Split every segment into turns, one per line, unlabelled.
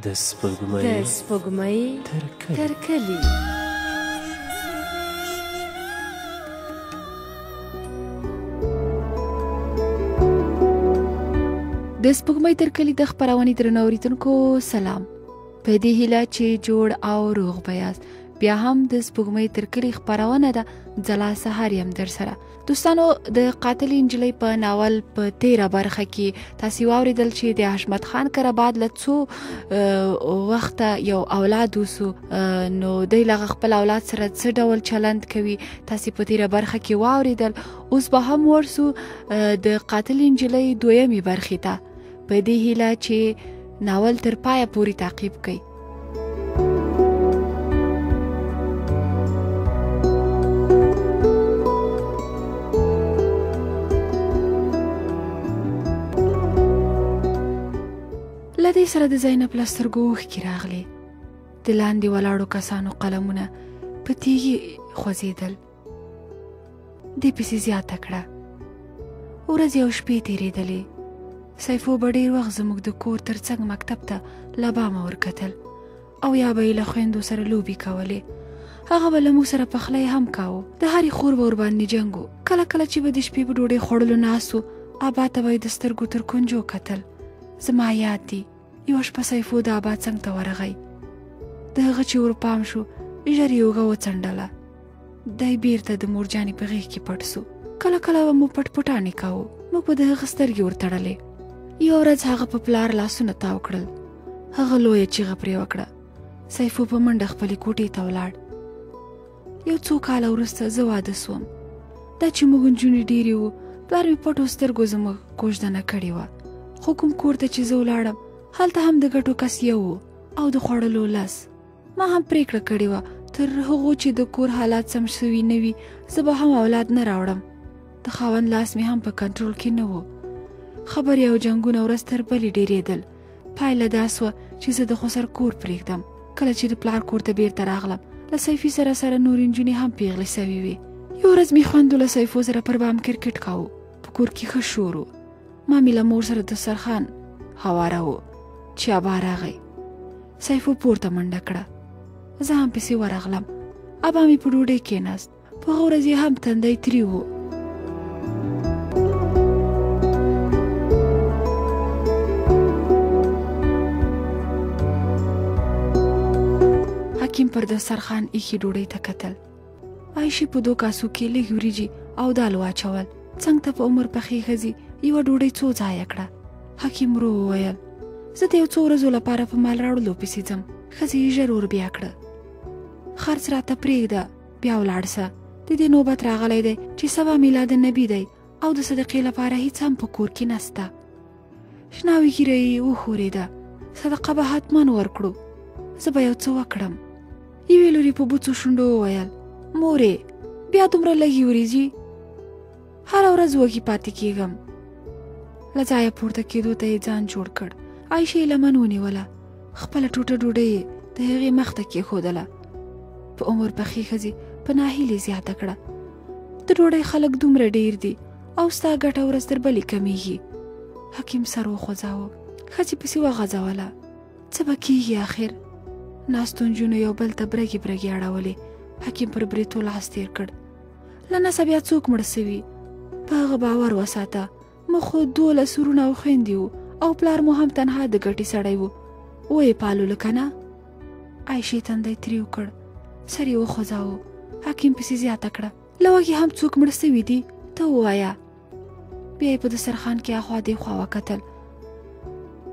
د سپوږمۍ تر کلي.
د سپوږمۍ تر کلي د خپرونې درنو اورېدونکو سلام. په دې هیله چې جوړ او روغ به یاست. بیا هم د سپوږمۍ تر کلي خپرونه ده. ځلا سهار یم در سره. دوستانو، د قاتل نجلۍ په ناول په 13 برخه کې تاسو واوریدل چې د حشمت خان کره بعد له څو وخته یو اولاد وسو، نو دی لغه خپل اولاد سره څه ډول چلند کوي تاسو په 13 برخه کې واوریدل. اوس به هم ورسو د قاتل نجلۍ دویمې برخې ته، په دې هیله چې ناول تر پایه پورې تعقیب کړئ. لدې سره د زینب له سترګو اوښکې راغلې. د لاندې ولاړو کسانو قلمونه په تیږې خوځېدل. دې پسې زیاته کړه. ورځې او شپې تېرېدلې. سیفو به ډېر وخت زموږ د کور تر څنګ مکتب ته له بامه ورکتل، او یا به یې له خویندو سره لوبې کولې. هغه به له موږ سره پخلی هم کاوه. د هرې خور به ورباندې جنګ و. کله کله چې به د شپې په ډوډۍ خوړلو ناست و، ابا ته به یې د سترګو تر کونجو کتل. زما یاد دی یوه شپه سیفو د ابا څنګ ته ورغی. د هغه چې ورپام شو، ژر یې اوږه وڅنډله. دی بیرته د مورجانې په غېږ کې پټ سو. کله کله به مو پټ پټانې کاوه. موږ به د هغه سترګې ورتړلې. یوه ورځ هغه په پلار لاسونه تاو کړل. هغه لویه چیغه پرې وکړه. سیفو په منډه خپلې کوټې ته ولاړ. یو څو کاله وروسته زه واده سوم. دا چې موږ نجونې ډېرې وو، پلار مې پټو سترګو زموږ کوژدنه کړې وه. خو کوم کور ته چې زه ولاړم، هلته هم د ګټو کس یو و او د خوړلو 10. ما هم پریکړه کړې وه تر هغو چې د کور حالات سم شوي نه وي، زه به هم اولاد نه راوړم. د خاوند لاس مې هم په کنټرول کې نه و. خبرې او جنګونه ورځ تر بلې ډېرېدل. پایله دا سوه چې زه د خسر کور پرېږدم. کله چې د پلار کور ته بیرته راغلم، له سیفي سره نورې نجونې هم پیغلې سوې وې. یو ورځ مې خویندو له سیفو سره پر بام کرکټ کاوه. په کور کې ښه شور و. ما مې له مور سره دسترخوان هواره و چې ابا راغی. سیفو پورته منډه کړه. زه هم پسې ورغلم. ابا مې په ډوډۍ کېناست. په هغه ورځ یې هم تندی تریو و. حکیم پر دسترخوان ایښې ډوډۍ ته کتل. عایشې په 2 کاسو کې لږ وریجې او دال واچول. څنګ ته په عمر پخې ښځې یوه ډوډۍ څو ځایه کړه. حکیم ورو وویل، زه د یو څو ورځو لپاره په مال راوړلو پسې ځم. ښځې یې ژر ور بیا کړه. خرڅ راته پرېږده، بیا ولاړ سه. د دې نوبت راغلی دی چې سبا میلاد نبي دی او د صدقې لپاره هیڅ هم په کور کې نسته. شناوي ږیره یې وښورېده. صدقه به حتما ورکړو. زه به یو څه وکړم. یوې لورې په بوڅو شونډو وویل، مورې بیا دومره لږې وریجې؟ هره ورځ وږې پاتې کېږم. له ځایه پورته کېدو ته یې ځان جوړ کړ. عایشې یې لمن ونیوله. خپله ټوټه ډوډۍ یې د هغې مخ ته کېښودله. په عمر پخې ښځې په ناهیلې زیاته کړه، د ډوډۍ خلک دومره ډېر دي او ستا ګټه ورځ تر بلې کمیږي. حکیم سر وخوځاوه. ښځې پسې وغځوله. څه به کېږي آخر؟ ناستو نجونو یو بل ته برګې برګې اړولې. حکیم پر بریتو لاس تېر کړ. له نسه بیا څوک مړ سوي؟ په هغه باور وساته. موږ خو 12 ورونه او خویندې وو او پلار مو هم تنها د ګټې سړی و. ویې پاللو که نه؟ عایشې تندی تریو کړ. سر یې وخوځاوه. حکیم پسې زیاته کړه، له وږې هم څوک مړ سوي دي؟ ته ووایه. بیا یې په دسترخوان کې اخوا دېخوا وکتل.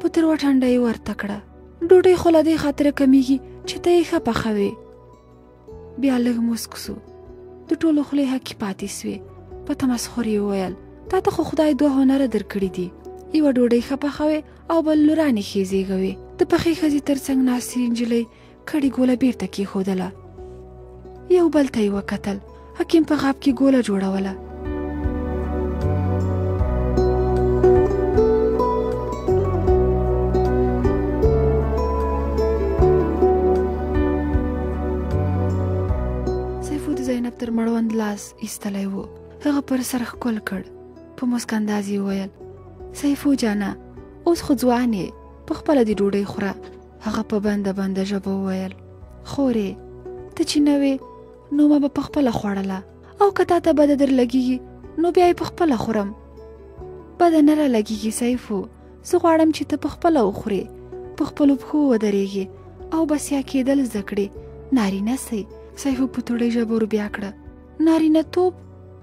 په تروه ټنډه یې ورته کړه. ډوډۍ خو له دې خاطره کمیږي چې ته یې ښه پخوې. بیا لږ موسک سو. د ټولو خولې هکې پاتې سوې. په تمسخر یې وویل، تا ته خو خدای 2 هنره درکړي دي. یوه ډوډۍ ښه پخوې او بل لورانې ښې زېږوې. د پخې ښځې تر څنګ ناستې نجلۍ کړې ګوله بیرته کېښودله. یو بل ته یې وکتل. حکیم په غاب کې ګوله جوړوله. سیفو د زینب تر مړوند لاس ایستلی و. هغه پر سر ښکل کړ. په مسک انداز یې وویل، سیفو جانه اوس خو ځوان یې، په خپله دې ډوډۍ خوره. هغه په بنده ژبه وویل خورې ته چې نه وې نو ما به پخپله خوړله او که تا ته بده در لګېږي نو بیا یې پخپله خورم. بده نه را لګېږي سیفو، زه غواړم چې ته پخپله وخورې، په خپلو پښو ودرېږې او بسیا کېدل زده کړې. نارینه سئ. سیفو په توړۍ ژبه ور بیا کړه. نارینه توب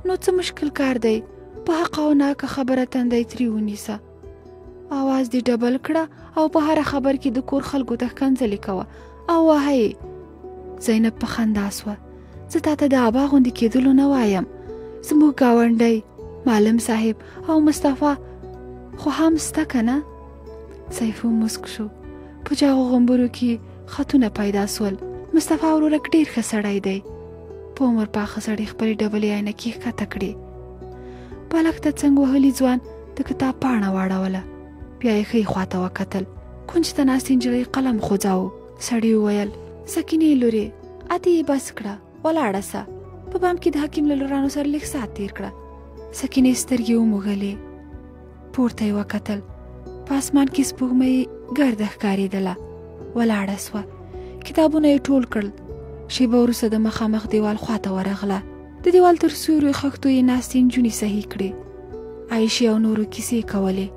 نو څه مشکل کار دی؟ په حق او ناکه خبره تندی ترې ونیسه. اواز دې ډبل کړه او په هره خبر کې د کور خلکو ته ښکنځلې کوه او وهه یې. زینب په خندا سوه. زه تا ته د ابا غوندې کېدلو نه وایم. زموږ ګاونډی معلم صاحب او مصطفی خو هم سته که نه؟ سیفو مسک شو. په جاغو غومبرو کې خطونه پیدا سول. مصطفی ورورک ډېر ښه سړی دی. په عمر پاخه سړی خپلې ډبلې عینکې ښکته کړې. بالښت ته څنګ وهلي ځوان د کتاب پاڼه واړوله. بیا یې ښۍ خواته وکتل. کونج ته ناستې نجلۍ قلم خوځاوه. سړي وویل سکینې لورې اتې یې بس کړه، ولاړه سه. په بام کې د حکیم له لورانو سره لږ ساعت تېر کړه. سکینې سترګې وموږلې. پورته یې وکتل. په اسمان کې سپوږمۍ ګرده ښکارېدله. ولاړه سوه. کتابونه یې ټول کړل. شیبه وروسته د مخامخ دیوال خواته ورغله. د دیوال تر سیوریو خښتو یې ناستې نجونې صحیح کړې. عایشې او نورو کیسې کولې.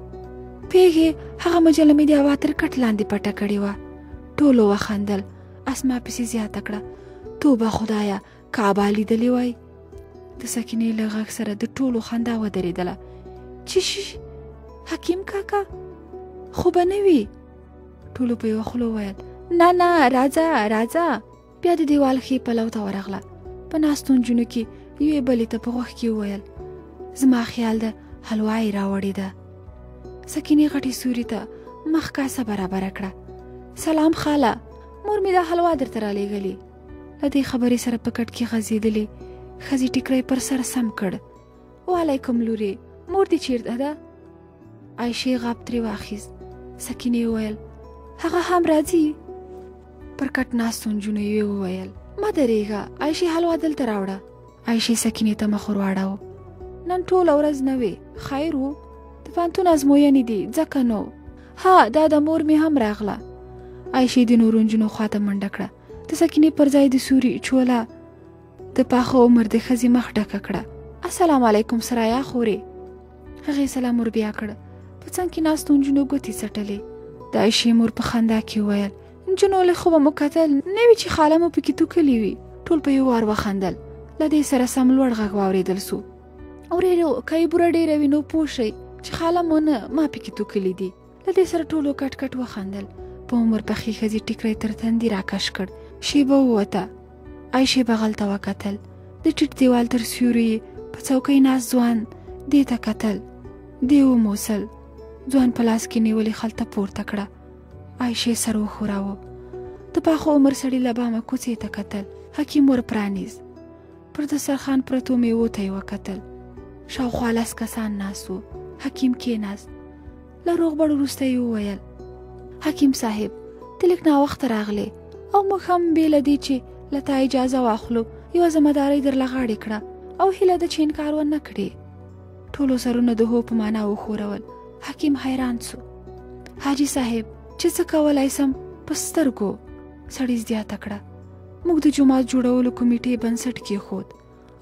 پیغې هغه مجله مې د هوا تر کټ لاندې پټه کړې وه. ټولو وخندل. اسما پسې زیاته کړه توبه خدایه کعبه لیدلې وای. د سکینې له غږ سره د ټولو خندا ودرېدله. چې حکیم کاکا خو به نه وي؟ ټولو په یوه خوله وویل نه نه راځه راځه. بیا د دیوال ښې پلو ته ورغله. په ناستو نجونو کې یوې بلې ته په غوږ کې وویل زما خیال ده حلوا یې راوړې ده. سکینې غټې سوري ته مخ کاسه برابره کړه. سلام خاله، مور مې دا حلوا درته رالیږلې. له دې خبرې سره په کټ کې غځېدلې ښځې ټیکری پر سر سم کړ. وعلیکم لورې، مور دې چیرته ده؟ عایشې غاب ترې واخیست. سکینې وویل هغه هم راځي؟ پر کټ ناستو نجونو یې وویل مه درېږه، عایشې حلوا دلته راوړه. عایشې سکینې ته مخ ور واړاوه. نن ټوله ورځ نه وې، خیر و؟ د پوهنتون ازموینې دي ځکه نو. ها دا د مور مې هم راغله. عایشې د نورو نجونو خواته منډه کړه. د سکینې پر ځای د سوري چوله د پاخه عمر د ښځې مخ ډکه کړه. السلام علیکم سرایا خورې. هغې سلام ور بیا کړه. په څنګ کې ناستو نجونو ګوتې څټلې. د عایشې مور په خندا کې وویل نجونو له خوبه مو کتل نه وي چې خاله مو پکې توکلې وي؟ ټول په یو وار وخندل. له دې سره سم لوړ غږ واورېدل سو. اورېدو که یې بوره ډېره وي نو پوه شئ چې خاله مو نه ما پکې توکلې دي. له دې سره ټولو کټ کټ وخندل. په عمر پخې ښځې ټیکری تر تندي راکش کړ. شیبه ووته. عایشې بغل ته وکتل. د ټیټ دیوال تر سیوري په څوکۍ ناست ځوان دې ته کتل. دې وموسل. ځوان په لاس کې نیولې خلطه پورته کړه. عایشې سر وښوراوه. د پاخه عمر سړي له بامه کوڅې ته کتل. حکیم ور پرانیست. پر دسترخوان پرتو میوو ته یې وکتل. شاوخوا 10 کسان ناست وو. حکیم کېناست. له روغبړ وروسته یې وویل حکیم صاحب ته لږ ناوخته راغلی او موږ هم بې له دې چې له تا اجازه واخلو یوه ذمهدارۍ درله غاړې کړه او هیله ده چې انکار ونه کړې. ټولو سرونه د هو په معنا وښورول. حکیم حیران سو. حاجي صاحب چې څه کولی سم په سترګو. سړي زیاته کړه موږ د جومات جوړولو کمیټې بنسټ کېښود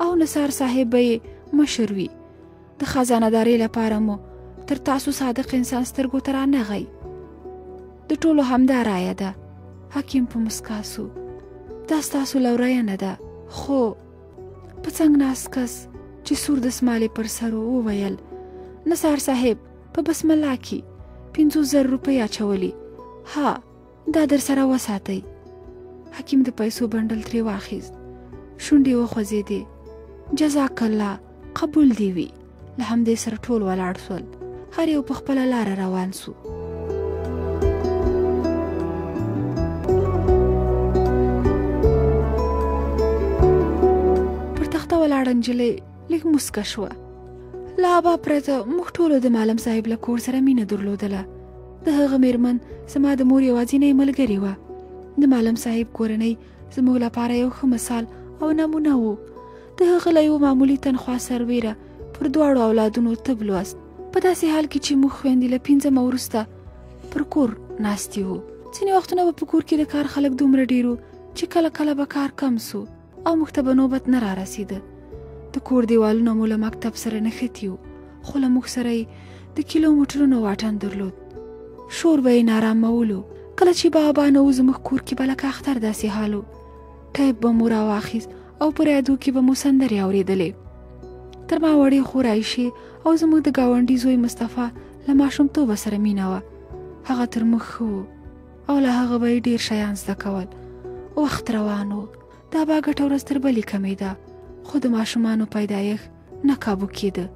او نثار صاحب به یې مشر وي. د خزانهدارۍ لپاره مو تر تاسو صادق انسان سترګو ته رانغی. د ټولو همدا رایه ده. حکیم په مسکا سو. دا ستاسو لوریه نه ده خو په څنګ ناست کس چې سور دسمالې پر سر وویل نثار صاحب په بسم الله کې 5,000 روپۍ اچولي. ها دا در سره وساتئ. حکیم د پیسو بنډل ترې واخیست. شونډې وخوځېدې. جزاک الله، قبول دی وي. له همدې سره ټول ولاړ سول. هر یو په خپله لاره روان سو. پر تخته ولاړه نجلۍ لږ مسکه شوه. له ابا پرته موږ ټولو د معلم صاحب له کور سره مینه درلودله. د هغه میرمن زما د مور یوازینۍ ملګرې وه. د معلم صاحب کورنۍ زموږ لپاره یو ښه مثال او نمونه و. د هغه له یو معمولي تنخوا سربیره پر دواړو اولادونو طب لوست. په داسې حال کې چې موږ خویندې له 5 وروسته پر کور ناستې وو. ځینې وختونه به په کور کې د کار خلک دومره ډېرو چې کله کله به کار کم سو او موږ ته به نوبت نه را رسېده. د کور دیوالونه مو له مکتب سره نښتي وو، خو له موږ سره یې د کیلومترونو واټن درلود. شور به یې نارامولو. کله چې بابا نه و زموږ کور کې به لکه اختر داسې حال و. ټیپ به مو راواخیست او په رادیو کې به مو سندرې اورېدلې. تر ما وړې خور عایشې او زموږ د ګاونډي زوی مصطفی له ماشومتوبه سره مینه وه. هغه تر موږ ښه و او له هغه به یې ډېر شیان زده کول. وخت روان و. دا به ګټه ورځ تر بلې کمېده، خو د ماشومانو پیدایښت نه کابو کېده.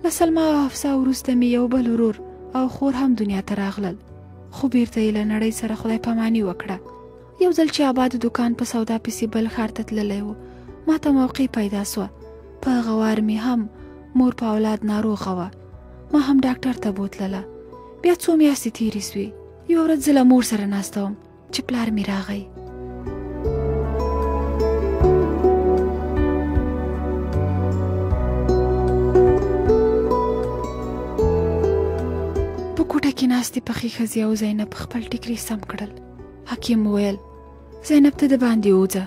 له سلما او حفصه وروسته مې یو بل ورور او خور هم دنیا ته راغلل، خو بیرته یې له نړۍ سره خدای پاماني وکړه. یو ځل چې ابا د دوکان په سودا پسې بل ښار ته تللی و، ما ته موقع پیدا سوه. په هغه وار مې هم مور په اولاد ناروغه وه. ما هم ډاکټر ته بوتلله. بیا څو میاشتې تېرې سوې. یوه ورځ زه له مور سره ناسته وم چې پلار مې راغی. په کوټه کې ناستې پخې ښځې او زینب خپل ټیکري سم کړل. حکیم وویل زینب ته د باندې وځه.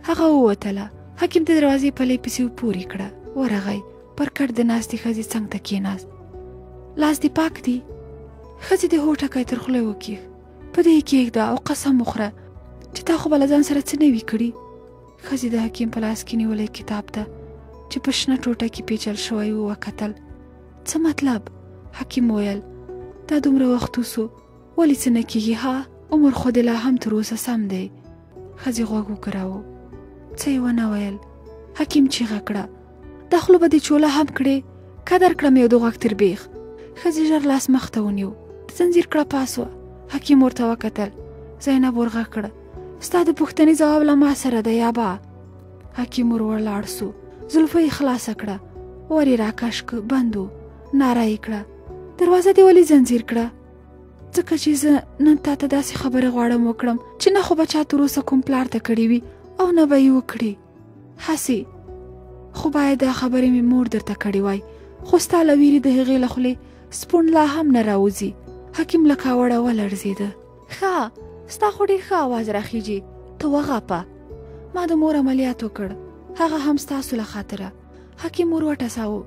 هغه ووتله. حکیم د دروازې پلې پسې پورې کړه. ورغی. پر کټ د ناستې ښځې څنګ ته کېناست. لاس دې پاک دی؟ ښځې د هو ټکی تر خولې وکېښ. په دې کېږده او قسم وخوره چې تا خو به له ځان سره څه نه وي کړي. ښځې د حکیم په لاس کې نیولی کتاب ته چې په شنه ټوټه کې پیچل شوی و وکتل. څه مطلب؟ حکیم ویل دا دومره وخت وسو، ولې څه نه کېږي؟ ها عمر خو دې لا هم تر اوسه سم دی. ښځې غوږ وکراوه. څه یې ونه ویل. حکیم چیغه کړه دا خوله به دې چوله هم کړې، قدر کړم یو د غوږ تر بیخ. ښځې ژر لاس مخ ته ونیو. د زنځیر کړه پاس وه. حکیم ورته وکتل. زینب ورغږ کړه ستا د پوښتنې ځواب له ما سره دی یابا. حکیم ور ولاړ سو. زلفه یې خلاصه کړه. ور یې راکش که بند و. ناره یې کړه دروازه دې ولې زنځیر کړه؟ ځکه چې زه نن تا ته داسې خبره غواړم وکړم چې نه خو به چا تر اوسه کوم پلار ته کړې وي او نه به یې وکړي. هسې خو باید دا خبرې مې مور درته کړې وای، خو ستا له ویرې د هغې له خولې سپون لا هم نه راوځي. حکیم له کاوړه ولړزېده. ښه ستا خو ډېر ښه اواز راخیږي، ته وغاپه. ما د مور عملیات وکړ، هغه هم ستاسو له خاطره. حکیم ور وټساوه.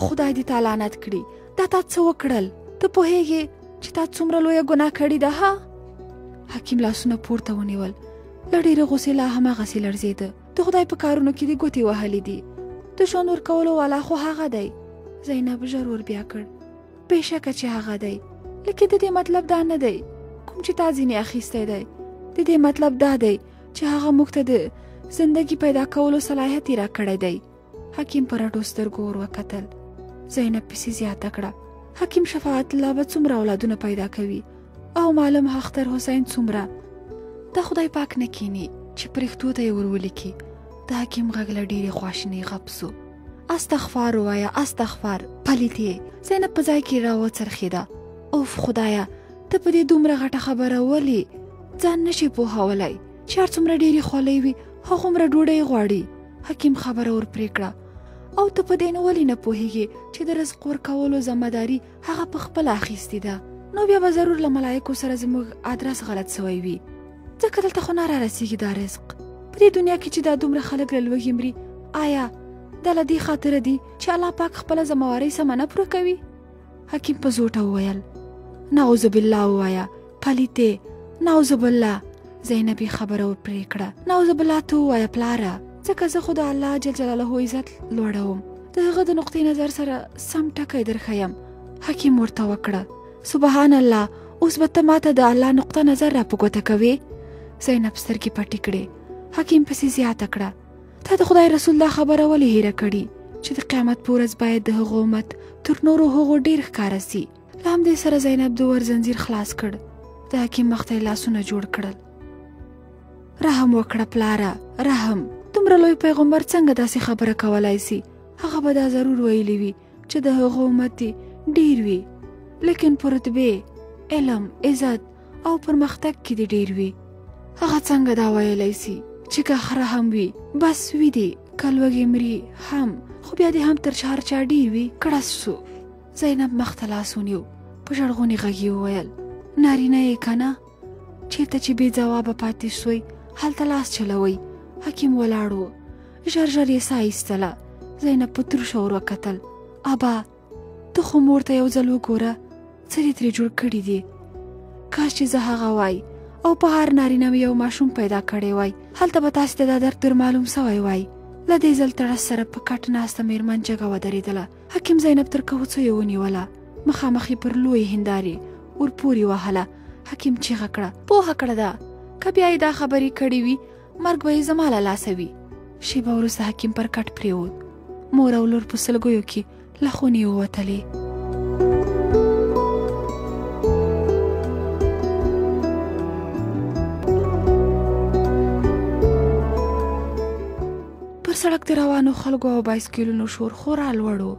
خدای دې تا لعنت کړي، دا تا څه وکړل؟ ته پوهېږې چې تا څومره لویه ګناه کړې ده؟ ها حکیم لاسونه پورته ونیول. له ډېرې غوسې لا هماغسې لړزېده. د خدای په کارونو کې دې ګوتې وهلې دي. د ژوند ورکولو والا خو هغه دی. زینب ژر ور بیا کړ. بېشکه چې هغه دی، لیکن د دې مطلب دا نه دی کوم چې تا ځینې اخیستی دی. د دې مطلب دا دی چې هغه موږ ته د زندګي پیدا کولو صلاحیت یې راکړی دی. حکیم په رډو سترګو ور وکتل. زینب پسې زیاته کړه حکیم شفاعت الله به څومره اولادونه پیدا کوي او معلم اختر حسین څومره. دا خدای پاک نه کینی چې پرښتو ته یې ور ولیکي. د حکیم غږ له ډېرې خواشینۍ غپ سو. استغفار ووایه استغفار پلیتې. زینب په ځای کې را وڅرخېده. اوف خدایه ته په دې دومره غټه خبره ولې ځان نشي پوهولی چې هر څومره ډېرې خولۍ وي هغومره ډوډۍ غواړي. حکیم خبره ور پرې کړه. او ته په دې نه ولې نه پوهېږې چې د رزق ورکولو ذمهداري هغه په خپله اخیستې ده؟ نو بیا به ضرور له ملایکو سره زموږ ادرس غلط سوی وي، ځکه دلته خو نه رارسېږي دا رزق. په دې دنیا کې چې دا دومره خلک له لوږې مري، آیا دا له دې خاطره دي چې الله پاک خپله ذمهوارۍ سمه نه پوره کوي؟ حکیم په زوټه وویل. نعوذ بالله ووایه پلیتې، نعوذ بالله. زینبې خبره ور پرې کړه. نعوذ بالله ته ووایه پلاره، ځکه زه خو د الله جل جلاله عزت لوړوم، د هغه د نقطې نظر سره سم ټکی درښیم. حکیم ورته وکړه سبحان الله، اوس به ته ماته د الله نقطه نظر را په ګوته کوې؟ زینب سترګې پټې کړې. حکیم پسې زیاته کړه تا د خدای رسول دا خبره ولې هیره کړي چې د قیامت په ورځ باید د هغو امت تر نورو هغو ډېر ښکاره سي؟ له همدې سره زینب د ور زنځیر خلاص کړ. د حکیم مخ ته یې لاسونه جوړ کړل. رحم وکړه پلاره، رحم. دومره لوی پیغمبر څنګه داسې خبره کولای سي؟ هغه به دا ضرور ویلی وي چې د هغو امت دې ډېر وي، لیکن په رتبې، علم، عزت او پرمختګ کې دې ډېر وي. هغه څنګه دا ویلی سي چې که خره هم وي بس وي دي، که لوږې مري هم، خو بیا دې هم تر هر چا ډېر وي. کړس سو. زینب مخ ته لاس ونیو. په ژړغوني غږ یې وویل نارینه یې که نه؟ چیرته چې بې ځوابه پاتې شوی هلته لاس چلوئ. حکیم ولاړ و. ژر ژر یې ساه ایستله. زینب په تروشه ور وکتل. ابا ته خو مور ته یو ځل وګوره څه دې ترې جوړ کړي دي. کاش چې زه هغه وای او په هر نارینه مې یو ماشوم پیدا کړی وای هلته به تاسې ته دا درد در معلوم سوی وای. له دې ځل تړس سره په کټ ناسته مېرمن جګه ودرېدله. حکیم زینب تر کوڅو یې ونیوله. مخامخ یې پر لویې هندارې ورپورې وهله. حکیم چیغه کړه پوهه کړه ده که بیا یې دا خبرې کړې وي مرګ به یې زما له لاسه وي. شیبه وروسته حکیم پر کټ پرېوت. مور او لور په سلګیو کې له خونې ووتلې. پر سړک د روانو خلکو او بایسکلونو شور خورا لوړ و.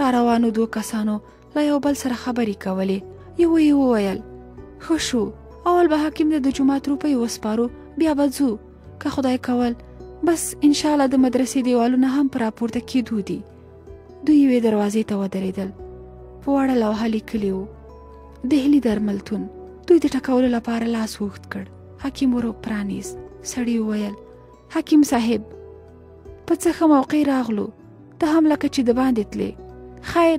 را روانو 2 کسانو له یو بل سره خبرې کولې. یوه یې وویل ښه شو اول به حکیم د جومات روپۍ وسپارو بیا به ځو که خدای کول بس انشاءالله د مدرسې دیوالونه هم پر راپورته کېدو دي. دوی یوې دروازې ته ودرېدل. په وړه لوحه لیکلي وو دهلي درملتون. دوی د ټکولو لپاره لاس اوږد کړ. حکیم ور پرانیست. سړي وویل حکیم صاحب په څه ښه موقع راغلو ته هم لکه چې د باندې تلې. خیر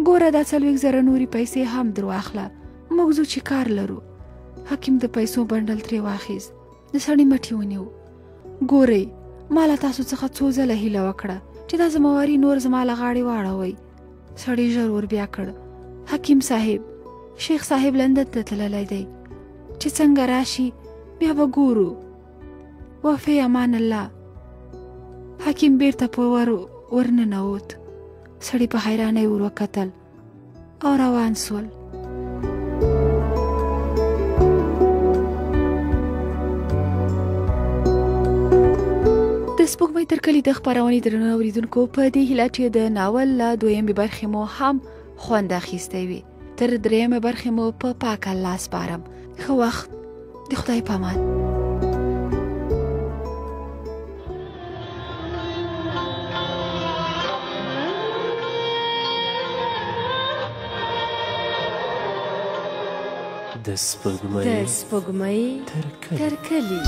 ګوره دا 40,000 نورې پیسې هم در واخله موږ ځو چې کار لرو. حکیم د پیسو بنډل ترې واخیست. د سړي مټې ونیو. ګورئ ما له تاسو څخه څو ځله هیله وکړه چې دا ذمواري نور زما له غاړې واړوئ. سړي ژر ور بیا کړ. حکیم صاحب شیخ صاحب لندن ته تللی دی چې څنګه راشي بیا به ګورو. وفې امان الله. حکیم بیرته په ورننوت. سړي په حیرانۍ ور وکتل او روان سول. د سپوږمۍ تر کلي د خپرونې درنو اورېدونکو په دې هیله چې د ناول له 2مې برخې مو هم خوند اخیستی وي. تر 3مې برخې مو په پاک الله سپارم. ښه وخت. د خدای په امان.
د سپوږمۍ تر کلي